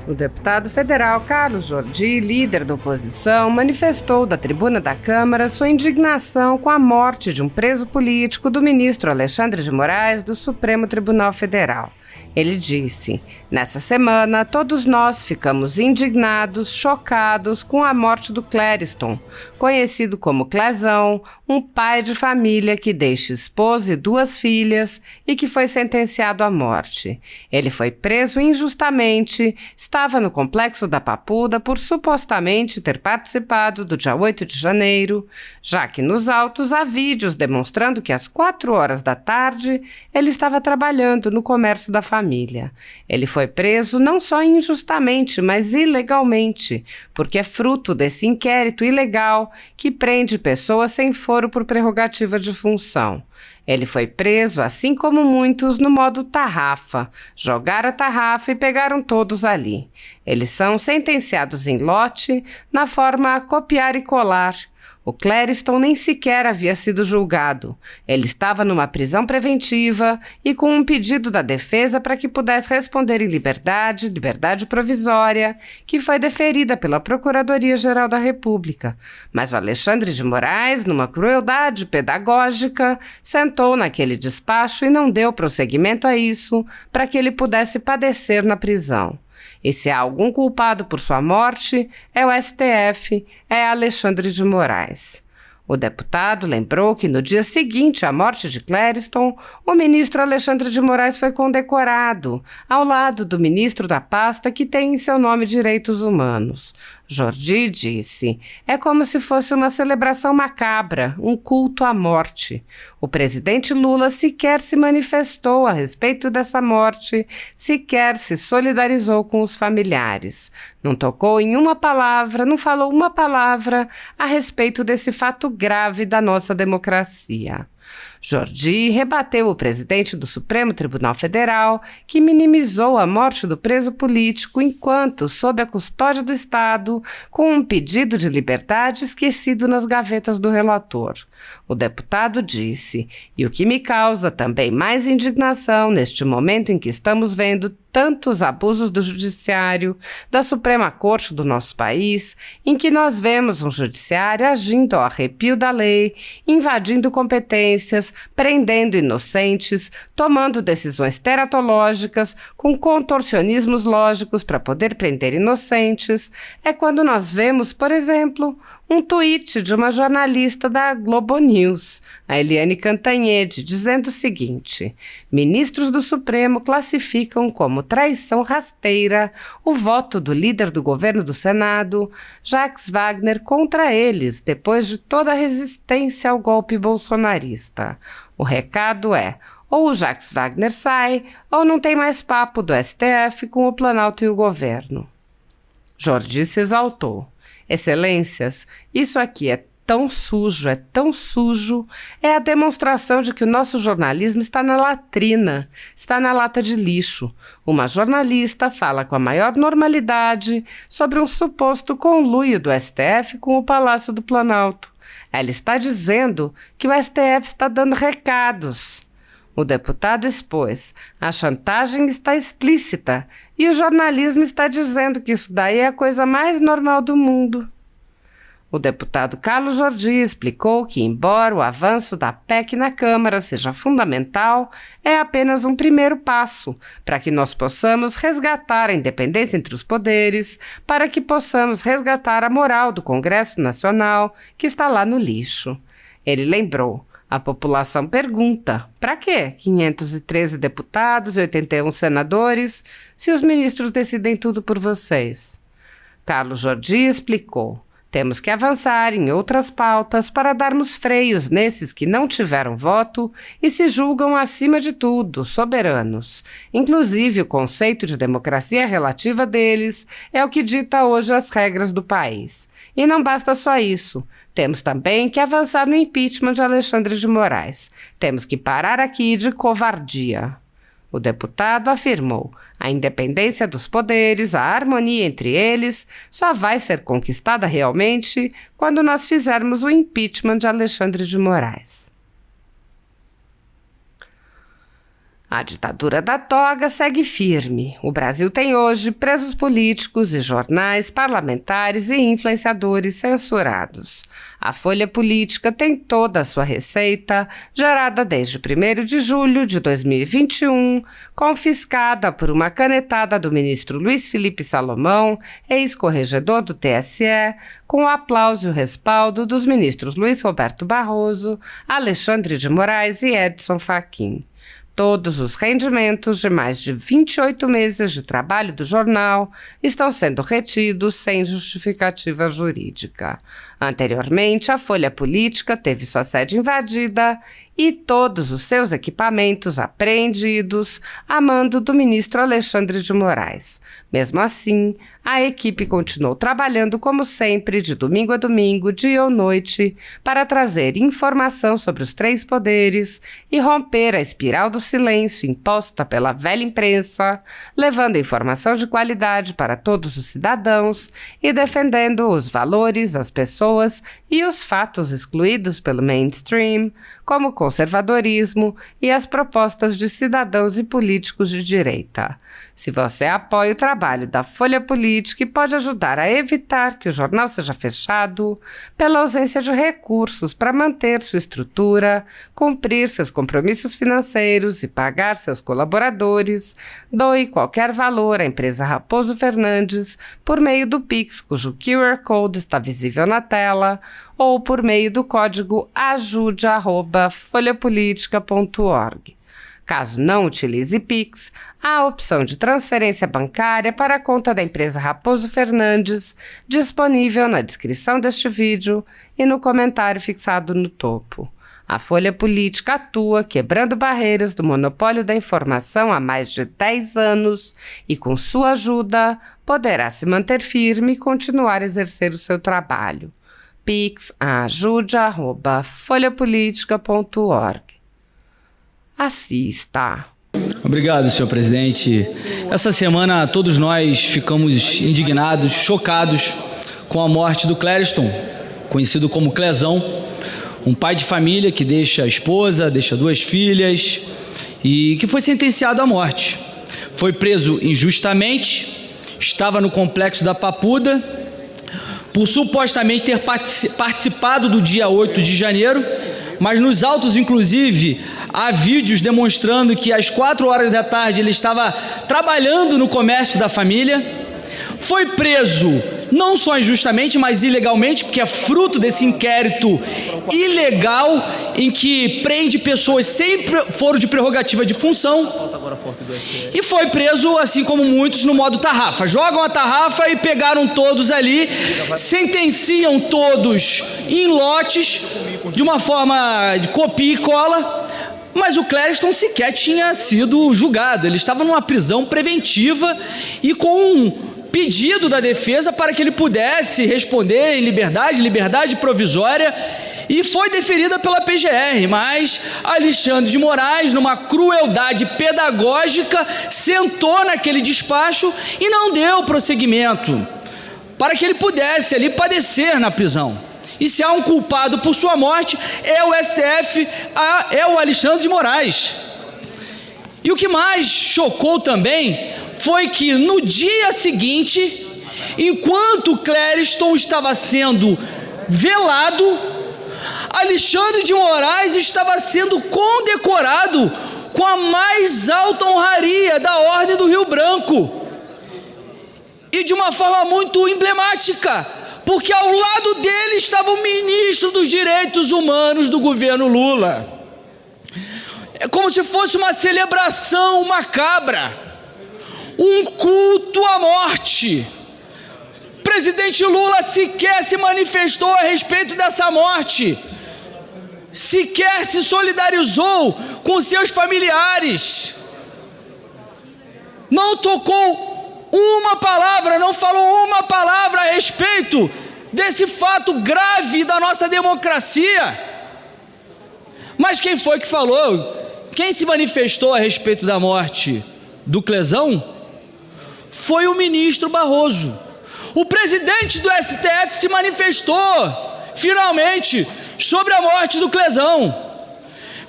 O deputado federal Carlos Jordi, líder da oposição, manifestou da tribuna da Câmara sua indignação com a morte de um preso político do ministro Alexandre de Moraes do Supremo Tribunal Federal. Ele disse: "Nessa semana, todos nós ficamos indignados, chocados com a morte do Clériston, conhecido como Clezão, um pai de família que deixa esposa e 2 filhas e que foi sentenciado à morte. Ele foi preso injustamente, estava no complexo da Papuda por supostamente ter participado do dia 8 de janeiro, já que nos autos há vídeos demonstrando que às 4 horas da tarde ele estava trabalhando no comércio da família. Ele foi preso não só injustamente, mas ilegalmente, porque é fruto desse inquérito ilegal que prende pessoas sem foro por prerrogativa de função. Ele foi preso, assim como muitos, no modo tarrafa. Jogaram a tarrafa e pegaram todos ali. Eles são sentenciados em lote, na forma copiar e colar. O Clériston nem sequer havia sido julgado. Ele estava numa prisão preventiva e com um pedido da defesa para que pudesse responder em liberdade provisória, que foi deferida pela Procuradoria-Geral da República. Mas o Alexandre de Moraes, numa crueldade pedagógica, sentou naquele despacho e não deu prosseguimento a isso para que ele pudesse padecer na prisão. E se há algum culpado por sua morte, é o STF, é Alexandre de Moraes. O deputado lembrou que no dia seguinte à morte de Clériston, o ministro Alexandre de Moraes foi condecorado, ao lado do ministro da pasta que tem em seu nome Direitos Humanos. Jordi disse: "É como se fosse uma celebração macabra, um culto à morte. O presidente Lula sequer se manifestou a respeito dessa morte, sequer se solidarizou com os familiares. Não tocou em uma palavra, não falou uma palavra a respeito desse fato grave da nossa democracia." Jordi rebateu o presidente do Supremo Tribunal Federal, que minimizou a morte do preso político enquanto sob a custódia do Estado, com um pedido de liberdade esquecido nas gavetas do relator. O deputado disse: "E o que me causa também mais indignação neste momento em que estamos vendo tantos abusos do judiciário, da Suprema Corte do nosso país, em que nós vemos um judiciário agindo ao arrepio da lei, invadindo competências, prendendo inocentes, tomando decisões teratológicas, com contorcionismos lógicos para poder prender inocentes, é quando nós vemos, por exemplo, um tweet de uma jornalista da Globo News, a Eliane Cantanhede, dizendo o seguinte: "Ministros do Supremo classificam como traição rasteira o voto do líder do governo do Senado, Jacques Wagner, contra eles, depois de toda a resistência ao golpe bolsonarista. O recado é: ou o Jacques Wagner sai, ou não tem mais papo do STF com o Planalto e o governo." Jordi se exaltou: "Excelências, isso aqui é tão sujo, é a demonstração de que o nosso jornalismo está na latrina, está na lata de lixo. Uma jornalista fala com a maior normalidade sobre um suposto conluio do STF com o Palácio do Planalto. Ela está dizendo que o STF está dando recados." O deputado expôs: "A chantagem está explícita e o jornalismo está dizendo que isso daí é a coisa mais normal do mundo." O deputado Carlos Jordi explicou que, embora o avanço da PEC na Câmara seja fundamental, é apenas um primeiro passo para que nós possamos resgatar a independência entre os poderes, para que possamos resgatar a moral do Congresso Nacional, que está lá no lixo. Ele lembrou: "A população pergunta: para quê 513 deputados e 81 senadores, se os ministros decidem tudo por vocês?" Carlos Jordi explicou: "Temos que avançar em outras pautas para darmos freios nesses que não tiveram voto e se julgam, acima de tudo, soberanos. Inclusive, o conceito de democracia relativa deles é o que dita hoje as regras do país. E não basta só isso. Temos também que avançar no impeachment de Alexandre de Moraes. Temos que parar aqui de covardia." O deputado afirmou: "A independência dos poderes, a harmonia entre eles, só vai ser conquistada realmente quando nós fizermos o impeachment de Alexandre de Moraes." A ditadura da toga segue firme. O Brasil tem hoje presos políticos e jornais, parlamentares e influenciadores censurados. A Folha Política tem toda a sua receita, gerada desde 1º de julho de 2021, confiscada por uma canetada do ministro Luiz Felipe Salomão, ex-corregedor do TSE, com o aplauso e o respaldo dos ministros Luiz Roberto Barroso, Alexandre de Moraes e Edson Fachin. Todos os rendimentos de mais de 28 meses de trabalho do jornal estão sendo retidos sem justificativa jurídica. Anteriormente, a Folha Política teve sua sede invadida e todos os seus equipamentos apreendidos a mando do ministro Alexandre de Moraes. Mesmo assim, a equipe continuou trabalhando como sempre, de domingo a domingo, dia ou noite, para trazer informação sobre os 3 poderes e romper a espiral do silêncio imposta pela velha imprensa, levando informação de qualidade para todos os cidadãos e defendendo os valores, as pessoas e os fatos excluídos pelo mainstream, como o conservadorismo e as propostas de cidadãos e políticos de direita. Se você apoia o trabalho da Folha Política e pode ajudar a evitar que o jornal seja fechado, pela ausência de recursos para manter sua estrutura, cumprir seus compromissos financeiros e pagar seus colaboradores, doe qualquer valor à empresa Raposo Fernandes por meio do Pix, cujo QR Code está visível na tela, ou por meio do código ajude@folhapolitica.org. Caso não utilize Pix, há a opção de transferência bancária para a conta da empresa Raposo Fernandes, disponível na descrição deste vídeo e no comentário fixado no topo. A Folha Política atua quebrando barreiras do monopólio da informação há mais de 10 anos e, com sua ajuda, poderá se manter firme e continuar a exercer o seu trabalho. Pix ajude@folhapolitica.org. Assista. Obrigado, senhor presidente. Essa semana todos nós ficamos indignados, chocados com a morte do Clériston, conhecido como Clezão, um pai de família que deixa a esposa, deixa 2 filhas e que foi sentenciado à morte. Foi preso injustamente, estava no complexo da Papuda, por supostamente ter participado do dia 8 de janeiro, mas nos autos, inclusive, há vídeos demonstrando que às 4 horas da tarde ele estava trabalhando no comércio da família. Foi preso não só injustamente, mas ilegalmente, porque é fruto desse inquérito ilegal em que prende pessoas sem foro de prerrogativa de função. E foi preso, assim como muitos, no modo tarrafa. Jogam a tarrafa e pegaram todos ali, sentenciam todos em lotes, de uma forma de copia e cola. Mas o Clériston sequer tinha sido julgado. Ele estava numa prisão preventiva e com um pedido da defesa para que ele pudesse responder em liberdade provisória, e foi deferida pela PGR, mas Alexandre de Moraes, numa crueldade pedagógica, sentou naquele despacho e não deu prosseguimento para que ele pudesse ali padecer na prisão. E se há um culpado por sua morte, é o STF, é o Alexandre de Moraes. E o que mais chocou também foi que no dia seguinte, enquanto Clériston estava sendo velado, Alexandre de Moraes estava sendo condecorado com a mais alta honraria da Ordem do Rio Branco. E de uma forma muito emblemática, porque ao lado dele estava o ministro dos Direitos Humanos do governo Lula. É como se fosse uma celebração macabra, um culto à morte. O presidente Lula sequer se manifestou a respeito dessa morte, sequer se solidarizou com seus familiares, não tocou uma palavra, não falou uma palavra a respeito desse fato grave da nossa democracia. Mas quem foi que falou? Quem se manifestou a respeito da morte do Clezão foi o ministro Barroso. O presidente do STF se manifestou, finalmente, sobre a morte do Clezão.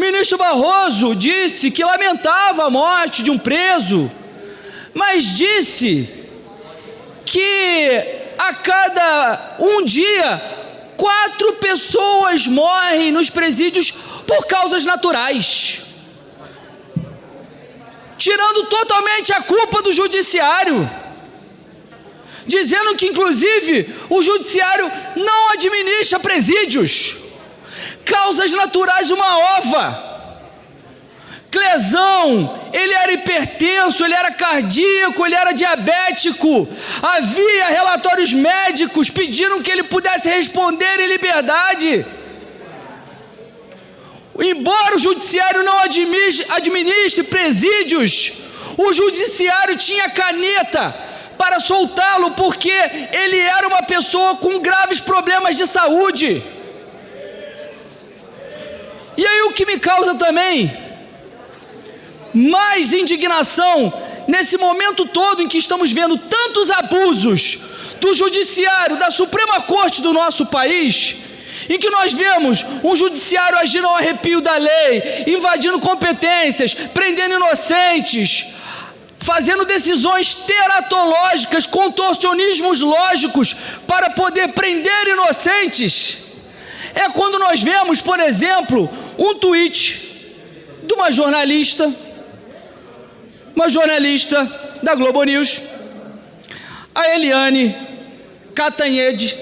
O ministro Barroso disse que lamentava a morte de um preso, mas disse que a cada um dia 4 pessoas morrem nos presídios por causas naturais, tirando totalmente a culpa do judiciário, dizendo que inclusive o judiciário não administra presídios. Causas naturais, uma ova. Clezão, ele era hipertenso, ele era cardíaco, ele era diabético. Havia relatórios médicos pedindo que ele pudesse responder em liberdade. Embora o judiciário não administre presídios, o judiciário tinha caneta para soltá-lo, porque ele era uma pessoa com graves problemas de saúde. E aí o que me causa também mais indignação, nesse momento todo em que estamos vendo tantos abusos do judiciário, da Suprema Corte do nosso país, em que nós vemos um judiciário agindo ao arrepio da lei, invadindo competências, prendendo inocentes, fazendo decisões teratológicas, contorcionismos lógicos para poder prender inocentes. É quando nós vemos, por exemplo, um tweet de uma jornalista da Globo News, a Eliane Cantanhede,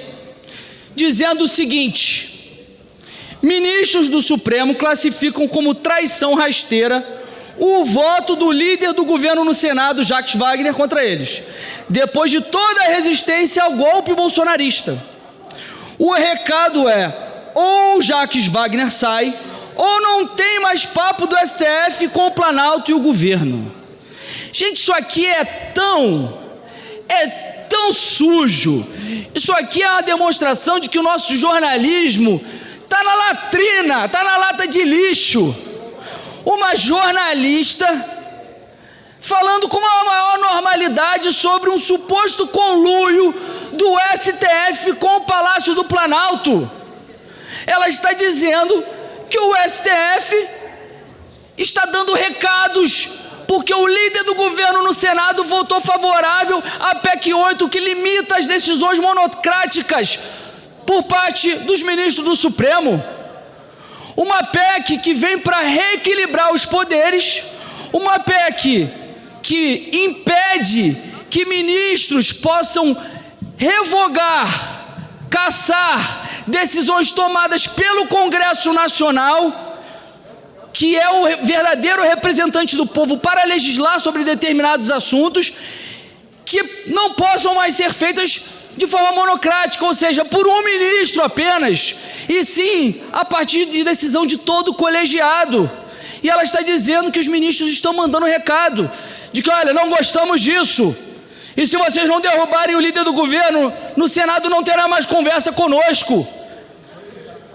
dizendo o seguinte: ministros do Supremo classificam como traição rasteira o voto do líder do governo no Senado, Jacques Wagner, contra eles, depois de toda a resistência ao golpe bolsonarista. O recado é: ou Jacques Wagner sai, ou não tem mais papo do STF com o Planalto e o governo. Gente, isso aqui é tão sujo, isso aqui é uma demonstração de que o nosso jornalismo está na latrina, está na lata de lixo. Uma jornalista falando com a maior normalidade sobre um suposto conluio do STF com o Palácio do Planalto. Ela está dizendo que o STF está dando recados, porque o líder do governo no Senado votou favorável à PEC 8, que limita as decisões monocráticas por parte dos ministros do Supremo. Uma PEC que vem para reequilibrar os poderes, uma PEC que impede que ministros possam revogar, cassar decisões tomadas pelo Congresso Nacional, que é o verdadeiro representante do povo para legislar sobre determinados assuntos, que não possam mais ser feitas de forma monocrática, ou seja, por um ministro apenas, e sim a partir de decisão de todo o colegiado. E ela está dizendo que os ministros estão mandando recado de que, olha, não gostamos disso, e se vocês não derrubarem o líder do governo no Senado, não terá mais conversa conosco.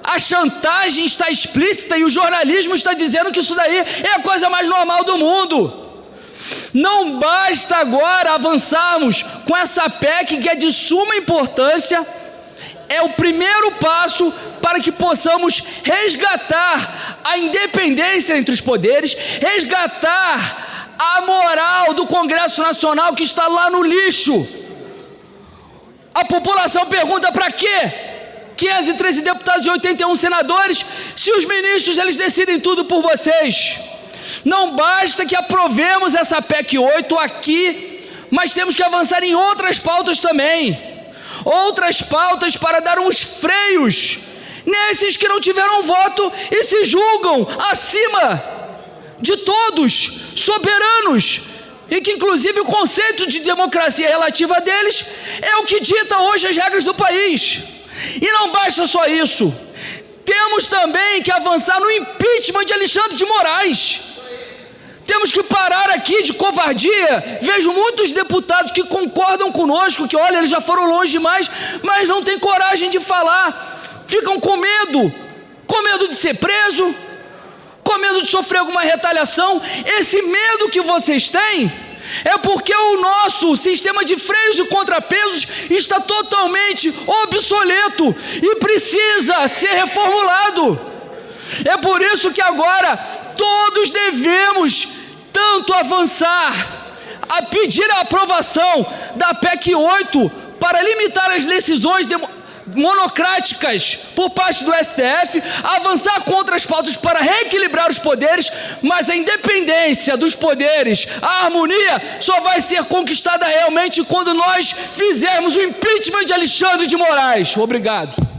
A chantagem está explícita e o jornalismo está dizendo que isso daí é a coisa mais normal do mundo. Não basta agora avançarmos com essa PEC, que é de suma importância, é o primeiro passo para que possamos resgatar a independência entre os poderes, resgatar a moral do Congresso Nacional, que está lá no lixo. A população pergunta: para quê 513 deputados e 81 senadores, se os ministros eles decidem tudo por vocês? Não basta que aprovemos essa PEC 8 aqui, mas temos que avançar em outras pautas também, outras pautas para dar uns freios nesses que não tiveram voto e se julgam acima de todos, soberanos, e que inclusive o conceito de democracia relativa deles é o que dita hoje as regras do país. E não basta só isso, temos também que avançar no impeachment de Alexandre de Moraes. Temos que parar aqui de covardia. Vejo muitos deputados que concordam conosco, que olha, eles já foram longe demais, mas não têm coragem de falar, ficam com medo de ser preso, com medo de sofrer alguma retaliação. Esse medo que vocês têm é porque o nosso sistema de freios e contrapesos está totalmente obsoleto e precisa ser reformulado. É por isso que agora todos devemos tanto avançar a pedir a aprovação da PEC 8 para limitar as decisões monocráticas por parte do STF, avançar contra as pautas para reequilibrar os poderes, mas a independência dos poderes, a harmonia, só vai ser conquistada realmente quando nós fizermos o impeachment de Alexandre de Moraes. Obrigado.